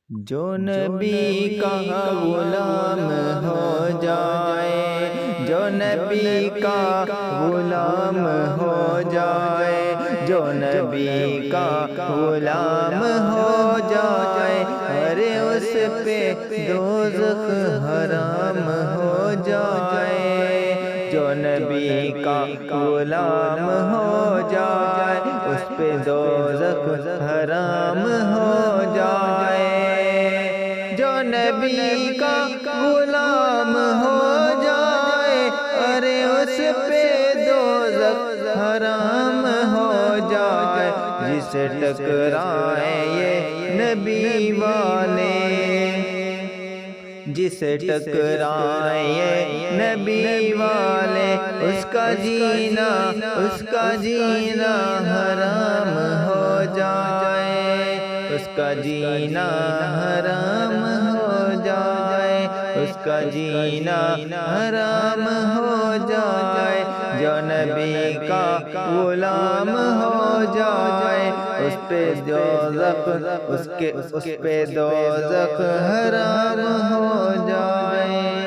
جو نبی کا غلام ہو جائے، جو نبی کا غلام ہو جائے، جو نبی کا غلام ہو جائے، ارے اس پہ دوزخ حرام ہو جائے۔ جو نبی کا غلام ہو جائے، اس پہ دوزخ حرام ہو جائے۔ جو نبی کا غلام ہو جائے، ارے اس پہ دوزخ حرام ہو جائے۔ جسے ٹکرائیں یہ نبی والے، جسے ٹکرائیں یہ نبی والے، اس کا جینا حرام ہو جائے، اس کا جینا حرام ہو جائے، اس کا جینا حرام ہو جائے۔ جو نبی کا غلام ہو جائے، اس پہ دوزخ حرام ہو جائے۔